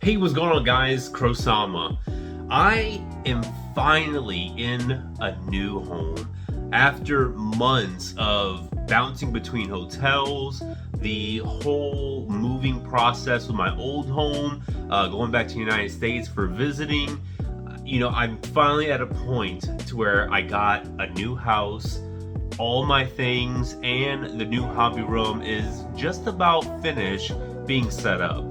Hey, what's going on, guys? Krosama. I am finally in a new home after months of bouncing between hotels, the whole moving process with my old home, going back to the United States for visiting. I'm finally at a point to where I got a new house, all my things, and the new hobby room is just about finished being set up.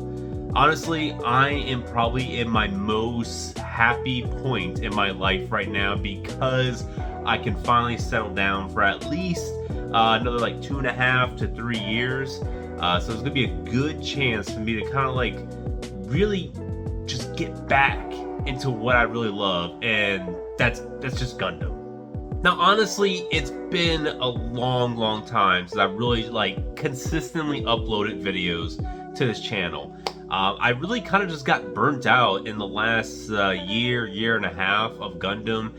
Honestly, I am probably in my most happy point in my life right now because I can finally settle down for at least another like 2.5 to 3 years. So it's gonna be a good chance for me to kind of like really just get back into what I really love, and that's just Gundam. Now, honestly, it's been a long time since I've really like consistently uploaded videos to this channel. I really kind of just got burnt out in the last year and a half of Gundam.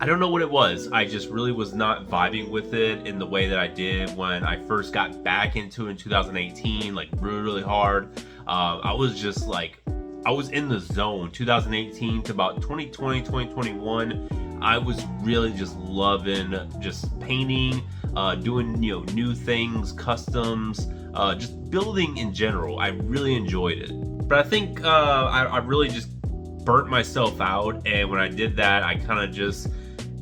I don't know what it was. I just really was not vibing with it in the way that I did when I first got back into it in 2018, like really hard. I was just like, I was in the zone. 2018 to about 2020, 2021. I was really just loving just painting, doing new things, customs, just building in general. I really enjoyed it. But I think I really just burnt myself out, and when I did that, I kind of just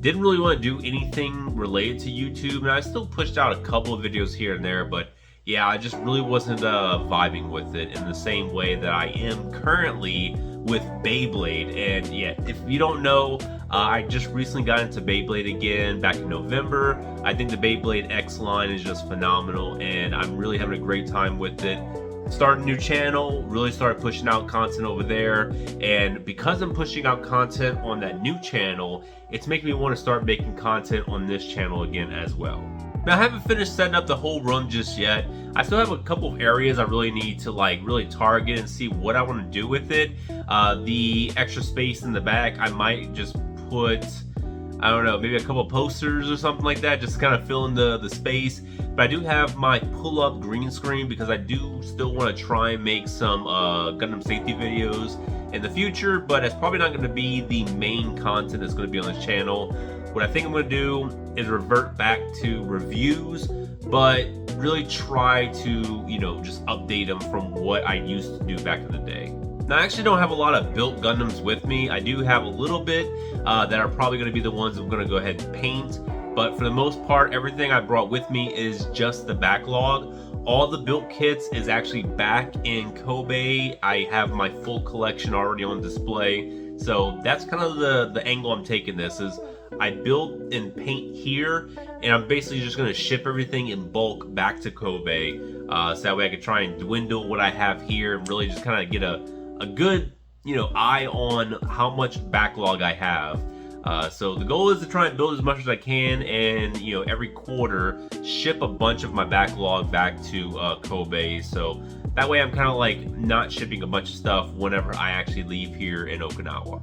didn't really want to do anything related to YouTube, and I still pushed out a couple of videos here and there, but yeah, I just really wasn't vibing with it in the same way that I am currently with Beyblade. And yeah, if you don't know, I just recently got into Beyblade again back in November. I think the Beyblade X line is just phenomenal, and I'm really having a great time with it. Started a new channel, really started pushing out content over there, and because I'm pushing out content on that new channel, it's making me want to start making content on this channel again as well. Now, I haven't finished setting up the whole room just yet. I still have a couple of areas I really need to like really target and see what I want to do with it. The extra space in the back, I might just put, I don't know, maybe a couple of posters or something like that, just kind of fill in the space. But I do have my pull-up green screen because I do still want to try and make some Gundam safety videos in the future, but it's probably not going to be the main content that's going to be on this channel. What I think I'm going to do is revert back to reviews, but really try to, just update them from what I used to do back in the day. Now, I actually don't have a lot of built Gundams with me. I do have a little bit that are probably going to be the ones I'm going to go ahead and paint, but for the most part, everything I brought with me is just the backlog. All the built kits is actually back in Kobe. I have my full collection already on display, so that's kind of the angle I'm taking this is. I build and paint here, and I'm basically just going to ship everything in bulk back to Kobe, so that way I can try and dwindle what I have here and really just kind of get a good eye on how much backlog I have. So the goal is to try and build as much as I can, and every quarter ship a bunch of my backlog back to Kobe, so that way I'm kind of like not shipping a bunch of stuff whenever I actually leave here in Okinawa.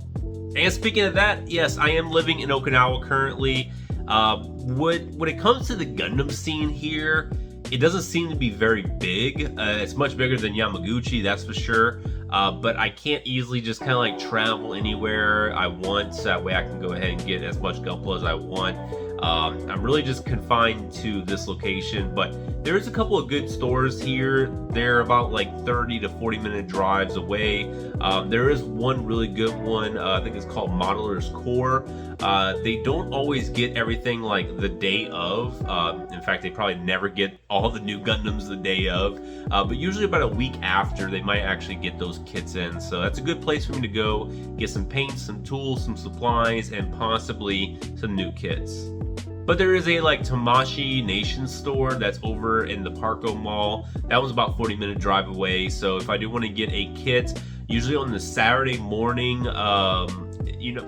And speaking of that, yes, I am living in Okinawa currently. When it comes to the Gundam scene here, it doesn't seem to be very big. It's much bigger than Yamaguchi, that's for sure. But I can't easily just kind of like travel anywhere I want, so that way I can go ahead and get as much Gunpla as I want. I'm really just confined to this location, but there's a couple of good stores here. They're about like 30 to 40 minute drives away. There is one really good one, I think it's called Modeler's Core. They don't always get everything like the day of. In fact, they probably never get all the new Gundams the day of. But usually about a week after, they might actually get those kits in. So that's a good place for me to go, get some paints, some tools, some supplies, and possibly some new kits. But there is a like Tamashii Nation store that's over in the Parco Mall. That was about 40-minute drive away. So if I do want to get a kit, usually on the Saturday morning,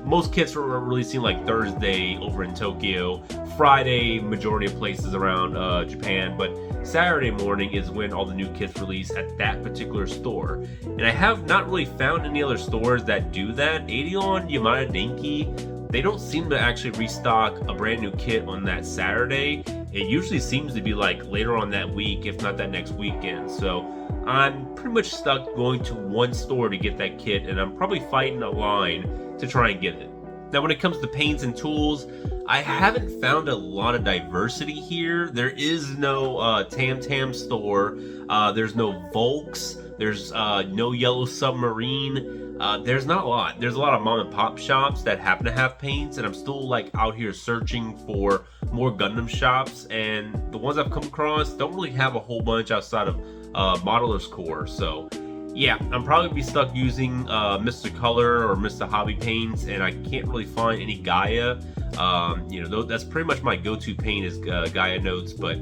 most kits are releasing like Thursday over in Tokyo. Friday, majority of places around Japan, but Saturday morning is when all the new kits release at that particular store. And I have not really found any other stores that do that. Eideon, Yamada Denki, they don't seem to actually restock a brand new kit on that Saturday. It usually seems to be like later on that week, if not that next weekend. So I'm pretty much stuck going to one store to get that kit, and I'm probably fighting a line to try and get it. Now, when it comes to paints and tools, I haven't found a lot of diversity here. There is no Tam Tam store. There's no Volks. There's no Yellow Submarine. There's not a lot. There's a lot of mom and pop shops that happen to have paints, and I'm still like out here searching for more Gundam shops, and the ones I've come across don't really have a whole bunch outside of Modeler's Core. So yeah, I'm probably be stuck using Mr. Color or Mr. Hobby Paints, and I can't really find any Gaia. You know, that's pretty much my go-to paint is Gaia Notes, but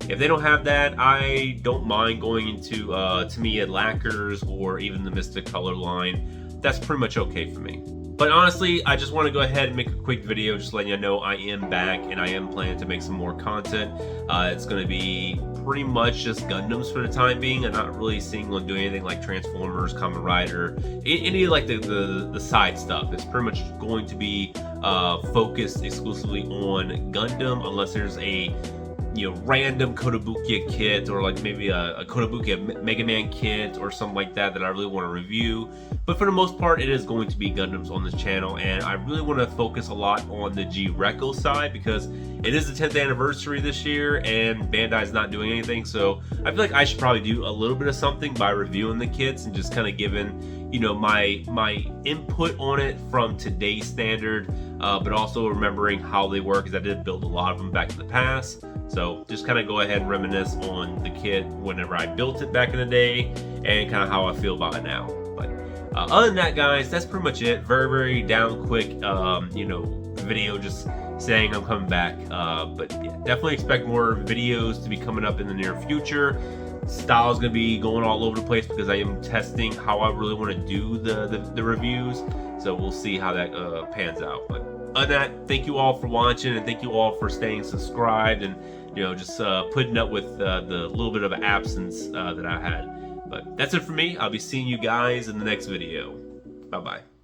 if they don't have that, I don't mind going into Tamiya Lacquers or even the Mr. Color line. That's pretty much okay for me. But honestly, I just want to go ahead and make a quick video just letting you know I am back and I am planning to make some more content. It's going to be pretty much just Gundams for the time being. I'm not really seeing on doing anything like Transformers, Kamen Rider, any like the side stuff. It's pretty much going to be focused exclusively on Gundam, unless there's a random Kotobukiya kit, or like maybe a Kotobukiya Mega Man kit or something like that I really want to review. But for the most part, it is going to be Gundams on this channel, and I really want to focus a lot on the G-Reco side because it is the 10th anniversary this year and Bandai's not doing anything, so I feel like I should probably do a little bit of something by reviewing the kits and just kind of giving my input on it from today's standard, but also remembering how they work, because I did build a lot of them back in the past. So just kind of go ahead and reminisce on the kit whenever I built it back in the day and kind of how I feel about it now. But other than that, guys, that's pretty much it. Very down quick video just saying I'm coming back, but yeah, definitely expect more videos to be coming up in the near future. Style is going to be going all over the place because I am testing how I really want to do the reviews, so we'll see how that pans out. But other than that, thank you all for watching, and thank you all for staying subscribed and just putting up with the little bit of absence that I had. But that's it for me. I'll be seeing you guys in the next video. Bye bye.